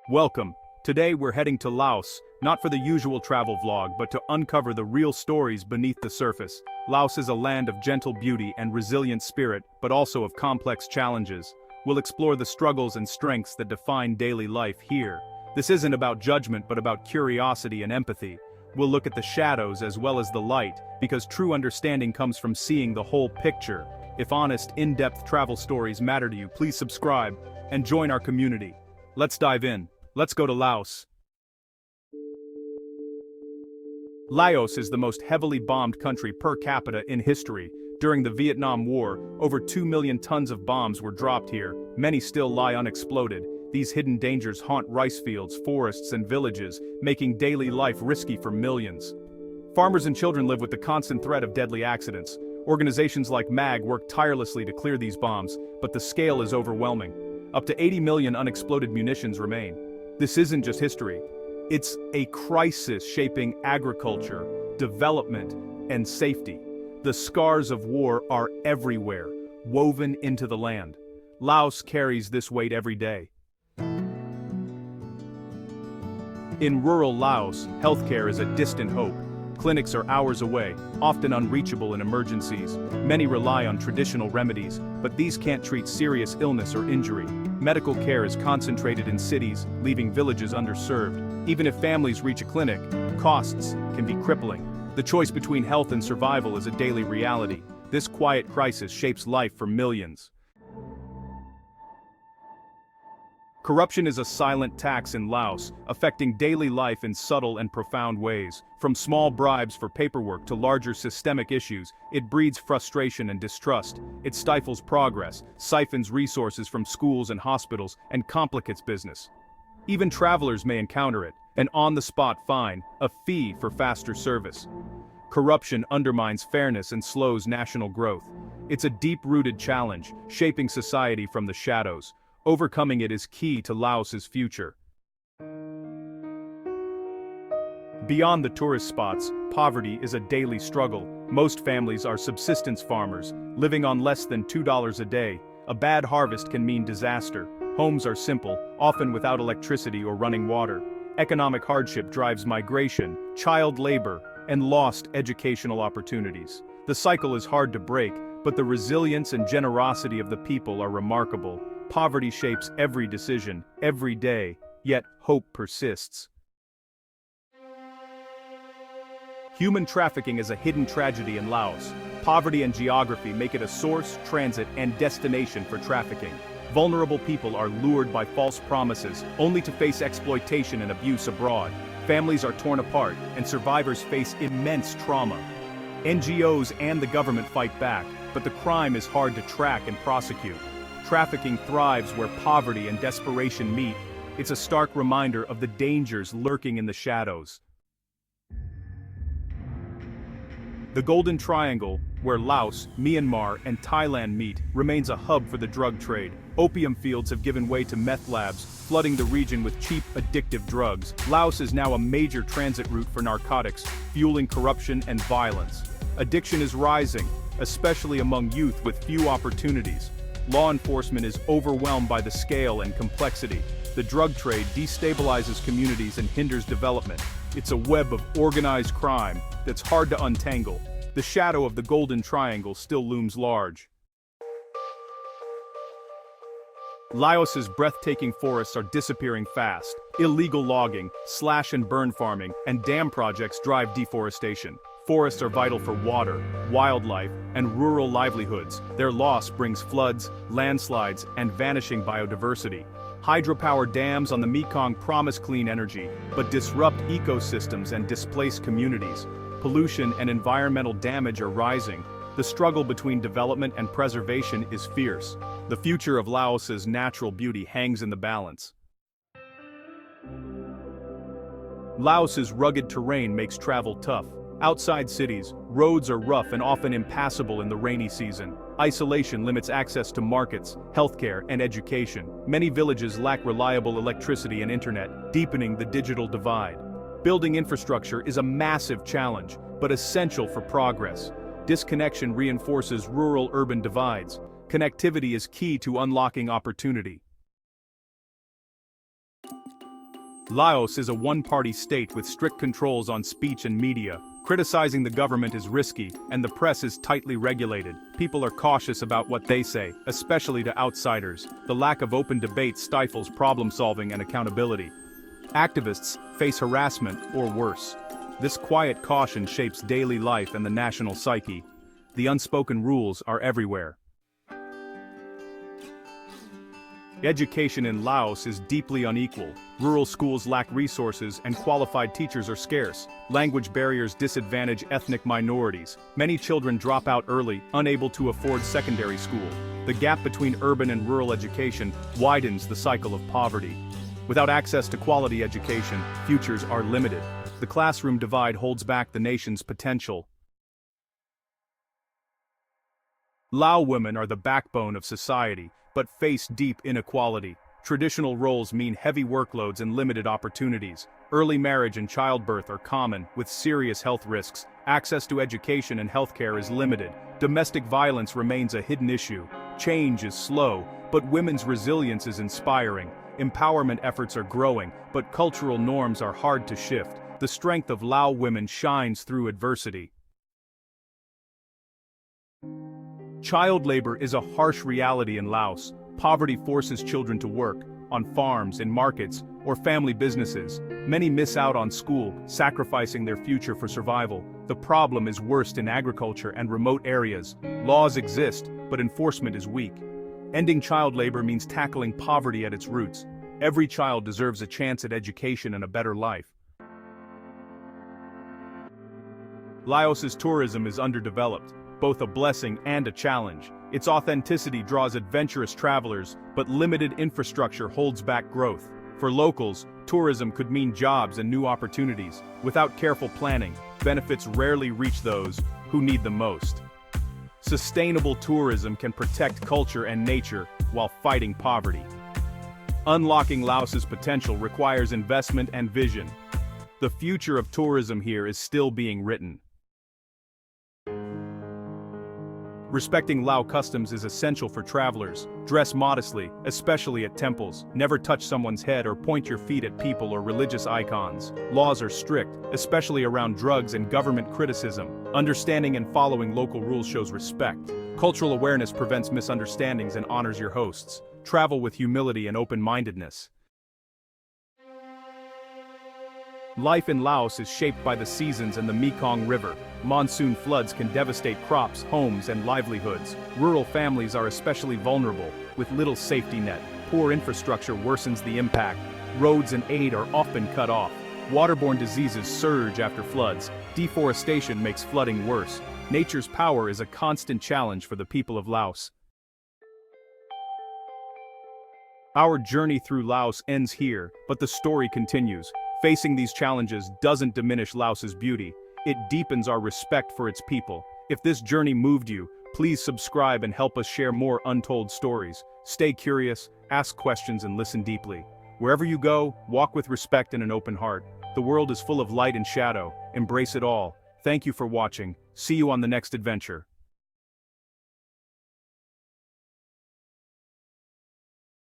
Welcome. Today we're heading to Laos, not for the usual travel vlog but to uncover the real stories beneath the surface. Laos is a land of gentle beauty and resilient spirit, but also of complex challenges. We'll explore the struggles and strengths that define daily life here. This isn't about judgment but about curiosity and empathy. We'll look at the shadows as well as the light, because true understanding comes from seeing the whole picture. If honest, in-depth travel stories matter to you, please subscribe and join our community. Let's dive in. Let's go to Laos. Laos is the most heavily bombed country per capita in history. During the Vietnam War, over 2 million tons of bombs were dropped here. Many still lie unexploded. These hidden dangers haunt rice fields, forests, and villages, making daily life risky for millions. Farmers and children live with the constant threat of deadly accidents. Organizations like MAG work tirelessly to clear these bombs, but the scale is overwhelming. Up to 80 million unexploded munitions remain. This isn't just history. It's a crisis shaping agriculture, development, and safety. The scars of war are everywhere, woven into the land. Laos carries this weight every day. In rural Laos, healthcare is a distant hope. Clinics are hours away, often unreachable in emergencies. Many rely on traditional remedies, but these can't treat serious illness or injury. Medical care is concentrated in cities, leaving villages underserved. Even if families reach a clinic, costs can be crippling. The choice between health and survival is a daily reality. This quiet crisis shapes life for millions. Corruption is a silent tax in Laos, affecting daily life in subtle and profound ways. From small bribes for paperwork to larger systemic issues, it breeds frustration and distrust. It stifles progress, siphons resources from schools and hospitals, and complicates business. Even travelers may encounter it, an on-the-spot fine, a fee for faster service. Corruption undermines fairness and slows national growth. It's a deep-rooted challenge, shaping society from the shadows. Overcoming it is key to Laos's future. Beyond the tourist spots, poverty is a daily struggle. Most families are subsistence farmers, living on less than $2 a day. A bad harvest can mean disaster. Homes are simple, often without electricity or running water. Economic hardship drives migration, child labor, and lost educational opportunities. The cycle is hard to break, but the resilience and generosity of the people are remarkable. Poverty shapes every decision, every day, yet hope persists. Human trafficking is a hidden tragedy in Laos. Poverty and geography make it a source, transit, and destination for trafficking. Vulnerable people are lured by false promises, only to face exploitation and abuse abroad. Families are torn apart, and survivors face immense trauma. NGOs and the government fight back, but the crime is hard to track and prosecute. Trafficking thrives where poverty and desperation meet. It's a stark reminder of the dangers lurking in the shadows. The Golden Triangle, where Laos, Myanmar, and Thailand meet, remains a hub for the drug trade. Opium fields have given way to meth labs, flooding the region with cheap, addictive drugs. Laos is now a major transit route for narcotics, fueling corruption and violence. Addiction is rising, especially among youth with few opportunities. Law enforcement is overwhelmed by the scale and complexity. The drug trade destabilizes communities and hinders development. It's a web of organized crime that's hard to untangle. The shadow of the Golden Triangle still looms large. Laos's breathtaking forests are disappearing fast. Illegal logging, slash and burn farming, and dam projects drive deforestation. Forests are vital for water, wildlife, and rural livelihoods. Their loss brings floods, landslides, and vanishing biodiversity. Hydropower dams on the Mekong promise clean energy, but disrupt ecosystems and displace communities. Pollution and environmental damage are rising. The struggle between development and preservation is fierce. The future of Laos's natural beauty hangs in the balance. Laos's rugged terrain makes travel tough. Outside cities, roads are rough and often impassable in the rainy season. Isolation limits access to markets, healthcare, and education. Many villages lack reliable electricity and internet, deepening the digital divide. Building infrastructure is a massive challenge, but essential for progress. Disconnection reinforces rural-urban divides. Connectivity is key to unlocking opportunity. Laos is a one-party state with strict controls on speech and media. Criticizing the government is risky, and the press is tightly regulated. People are cautious about what they say, especially to outsiders. The lack of open debate stifles problem-solving and accountability. Activists face harassment or worse. This quiet caution shapes daily life and the national psyche. The unspoken rules are everywhere. Education in Laos is deeply unequal. Rural schools lack resources and qualified teachers are scarce. Language barriers disadvantage ethnic minorities. Many children drop out early, unable to afford secondary school. The gap between urban and rural education widens the cycle of poverty. Without access to quality education, futures are limited. The classroom divide holds back the nation's potential. Lao women are the backbone of society, but face deep inequality. Traditional roles mean heavy workloads and limited opportunities. Early marriage and childbirth are common, with serious health risks. Access to education and healthcare is limited. Domestic violence remains a hidden issue. Change is slow, but women's resilience is inspiring. Empowerment efforts are growing, but cultural norms are hard to shift. The strength of Lao women shines through adversity. Child labor is a harsh reality in Laos. Poverty forces children to work, on farms, in markets, or family businesses. Many miss out on school, sacrificing their future for survival. The problem is worst in agriculture and remote areas. Laws exist, but enforcement is weak. Ending child labor means tackling poverty at its roots. Every child deserves a chance at education and a better life. Laos's tourism is underdeveloped, both a blessing and a challenge. Its authenticity draws adventurous travelers, but limited infrastructure holds back growth. For locals, tourism could mean jobs and new opportunities. Without careful planning, benefits rarely reach those who need them most. Sustainable tourism can protect culture and nature while fighting poverty. Unlocking Laos's potential requires investment and vision. The future of tourism here is still being written. Respecting Lao customs is essential for travelers. Dress modestly, especially at temples. Never touch someone's head or point your feet at people or religious icons. Laws are strict, especially around drugs and government criticism. Understanding and following local rules shows respect. Cultural awareness prevents misunderstandings and honors your hosts. Travel with humility and open-mindedness. Life in Laos is shaped by the seasons and the Mekong River. Monsoon floods can devastate crops, homes, and livelihoods. Rural families are especially vulnerable, with little safety net. Poor infrastructure worsens the impact. Roads and aid are often cut off. Waterborne diseases surge after floods. Deforestation makes flooding worse. Nature's power is a constant challenge for the people of Laos. Our journey through Laos ends here, but the story continues. Facing these challenges doesn't diminish Laos's beauty. It deepens our respect for its people. If this journey moved you, please subscribe and help us share more untold stories. Stay curious, ask questions, and listen deeply. Wherever you go, walk with respect and an open heart. The world is full of light and shadow. Embrace it all. Thank you for watching. See you on the next adventure.